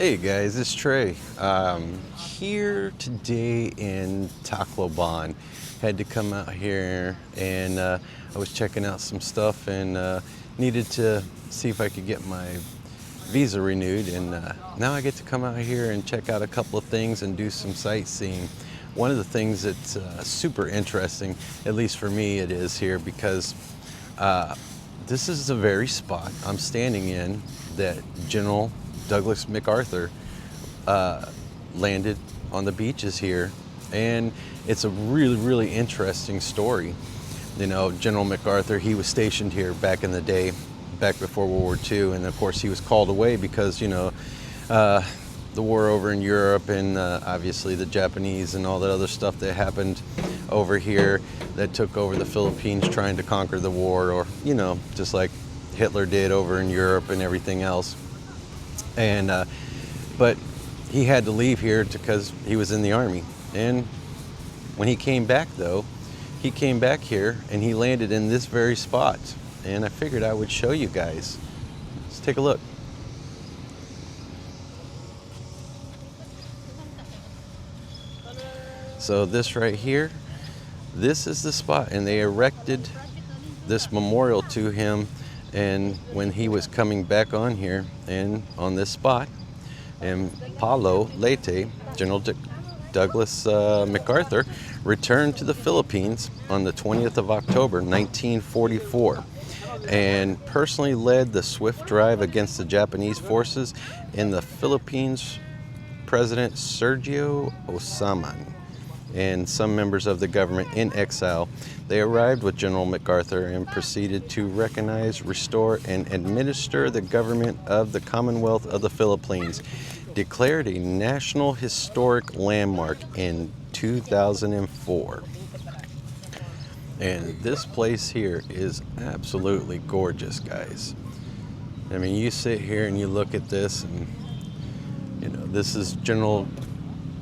Hey guys, it's Trey. Here today in Tacloban. Had to come out here and I was checking out some stuff and needed to see if I could get my visa renewed. And now I get to come out here and check out a couple of things and do some sightseeing. One of the things that's super interesting, at least for me it is here, because this is the very spot I'm standing in that General Douglas MacArthur landed on the beaches here. And it's a really interesting story. You know, General MacArthur, he was stationed here back in the day, back before World War II, and of course he was called away because, you know, the war over in Europe and obviously the Japanese and all that other stuff that happened over here that took over the Philippines trying to conquer the war, or, you know, just like Hitler did over in Europe and everything else. And but he had to leave here because he was in the army. And when he came back, though, he came back here and he landed in this very spot. And I figured I would show you guys. Let's take a look. So this right here, this is the spot, and they erected this memorial to him. And when he was coming back on here and on this spot, and Paulo Leite, General Douglas MacArthur, returned to the Philippines on the 20th of October, 1944, and personally led the swift drive against the Japanese forces in the Philippines. President Sergio Osaman and some members of the government in exile, they arrived with General MacArthur and proceeded to recognize, restore, and administer the government of the Commonwealth of the Philippines, declared a National Historic Landmark in 2004. And this place here is absolutely gorgeous, guys. I mean, you sit here and you look at this, and, you know, this is General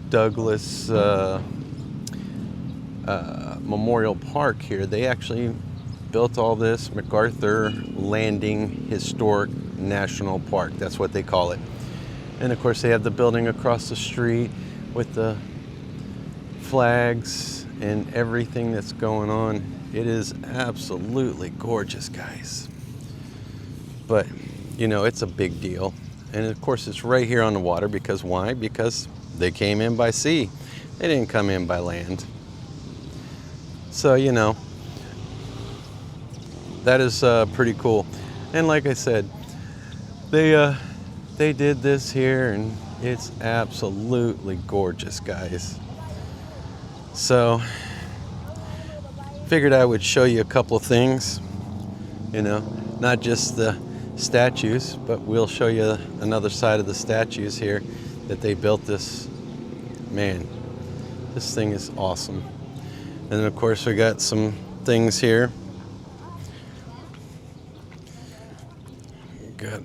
Douglas Memorial Park here. They actually built all this MacArthur Landing Historic National Park. That's what they call it. And of course they have the building across the street with the flags and everything that's going on. It is absolutely gorgeous, guys. But, you know, it's a big deal. And of course it's right here on the water, because why? Because they came in by sea. They didn't come in by land. So, you know, that is pretty cool. And like I said, they did this here, and it's absolutely gorgeous, guys. So, figured I would show you a couple of things, you know, not just the statues, but we'll show you another side of the statues here that they built this. Man, this thing is awesome. And then of course we got some things here. Got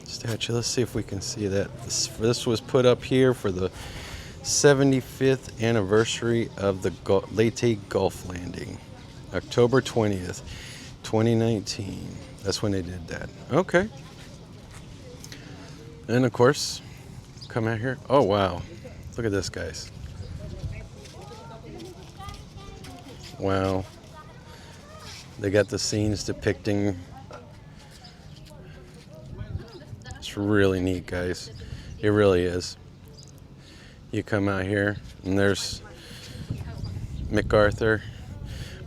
statue. Let's see if we can see that. This was put up here for the 75th anniversary of the Leyte Gulf landing, October 20th, 2019. That's when they did that. Okay. And of course, come out here. Oh wow, look at this, guys. Wow. They got the scenes depicting. It's really neat, guys. It really is. You come out here and there's MacArthur,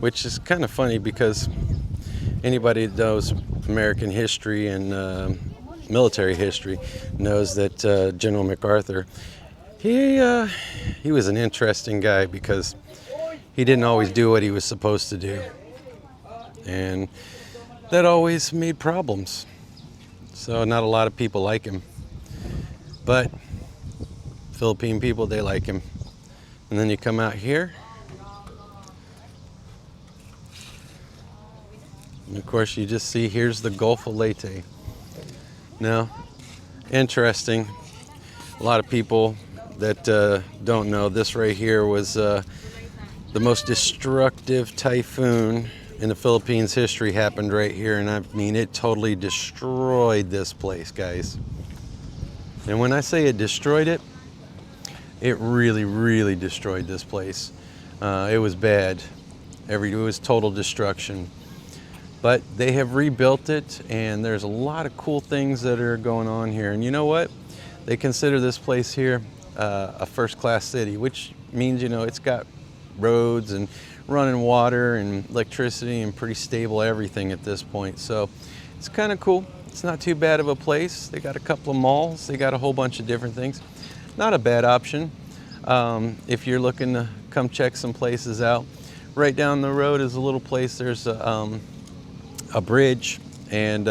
which is kind of funny because anybody that knows American history and military history knows that General MacArthur, he was an interesting guy because he didn't always do what he was supposed to do, and that always made problems. So not a lot of people like him, but Philippine people, they like him. And then you come out here, and of course you just see here's the Gulf of Leyte. Now, interesting, a lot of people that don't know, this right here was the most destructive typhoon in the Philippines history happened right here, and I mean, it totally destroyed this place, guys. And when I say it destroyed it, it really, really destroyed this place. It was bad. It was total destruction. But they have rebuilt it, and there's a lot of cool things that are going on here. And you know what? They consider this place here a first-class city, which means, you know, it's got roads and running water and electricity and pretty stable everything at this point. So it's kind of cool. It's not too bad of a place. They got a couple of malls. They got a whole bunch of different things. Not a bad option if you're looking to come check some places out. Right down the road is a little place. There's a bridge, and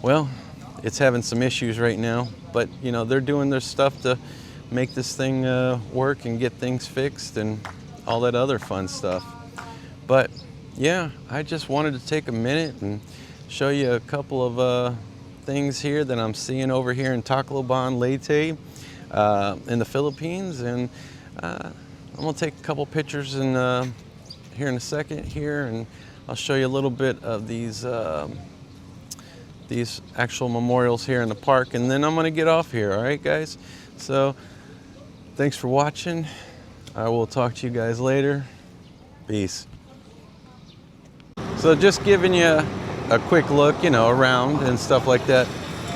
well, it's having some issues right now, but you know, they're doing their stuff to make this thing work and get things fixed and all that other fun stuff. But yeah, I just wanted to take a minute and show you a couple of things here that I'm seeing over here in Tacloban, Leyte, in the Philippines, and I'm gonna take a couple pictures and here in a second here, and I'll show you a little bit of these actual memorials here in the park, and then I'm gonna get off here. All right, guys? So thanks for watching. I will talk to you guys later. Peace. So just giving you a quick look, you know, around and stuff like that.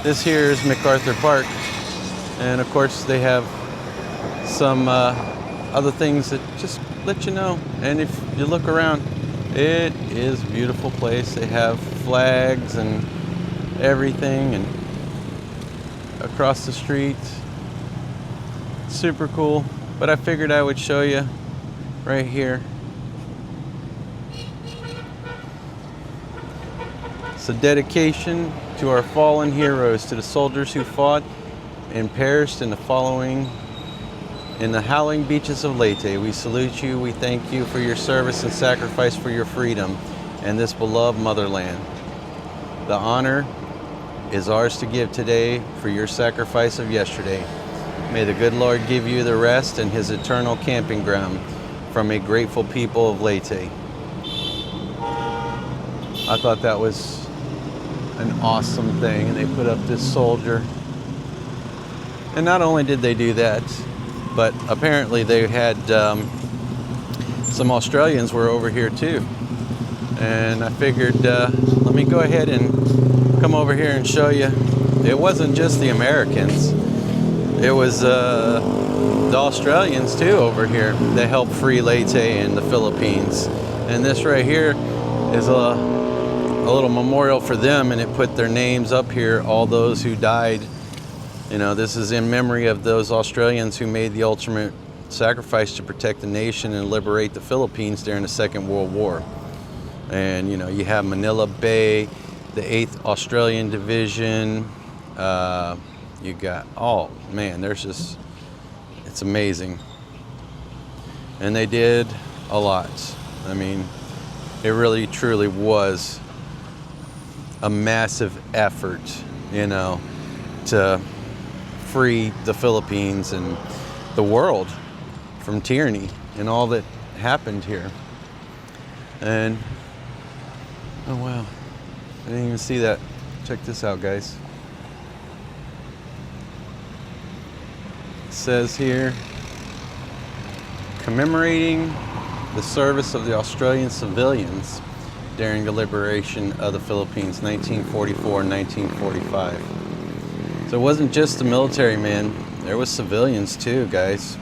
This here is MacArthur Park, and of course they have some other things that just let you know. And if you look around, it is a beautiful place. They have flags and everything, and across the street, super cool. But I figured I would show you right here. It's a dedication to our fallen heroes, to the soldiers who fought and perished in the howling beaches of Leyte. We salute you. We thank you for your service and sacrifice for your freedom and this beloved motherland. The honor is ours to give today for your sacrifice of yesterday. May the good Lord give you the rest and his eternal camping ground from a grateful people of Leyte. I thought that was an awesome thing, and they put up this soldier. And not only did they do that, but apparently they had some Australians were over here too. And I figured, let me go ahead and come over here and show you. It wasn't just the Americans. It was the Australians too over here that helped free Leyte in the Philippines. And this right here is a little memorial for them, and it put their names up here, all those who died. You know, this is in memory of those Australians who made the ultimate sacrifice to protect the nation and liberate the Philippines during the Second World War. And you know, you have Manila Bay, the 8th Australian Division. You got, oh man, there's just, it's amazing. And they did a lot. I mean, it really truly was a massive effort, you know, to free the Philippines and the world from tyranny and all that happened here. And oh wow, I didn't even see that. Check this out, guys. It says here, commemorating the service of the Australian civilians during the liberation of the Philippines, 1944 and 1945. So it wasn't just the military, man. There was civilians too, guys,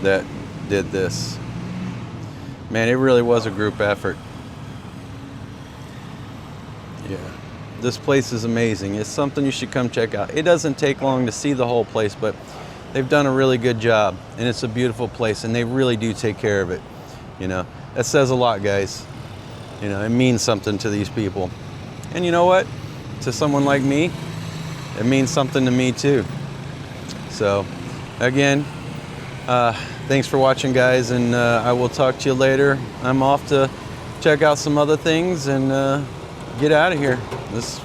that did this. Man, it really was a group effort. Yeah, this place is amazing. It's something you should come check out. It doesn't take long to see the whole place, but they've done a really good job, and it's a beautiful place, and they really do take care of it. You know, that says a lot, guys. You know, it means something to these people. And you know what? To someone like me, it means something to me too. So, again, thanks for watching, guys, and I will talk to you later. I'm off to check out some other things and get out of here. This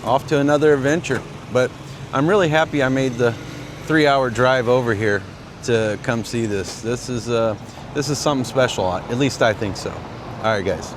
off to another adventure. But I'm really happy I made the 3-hour drive over here to come see this. This is something special. At least I think so. All right, guys.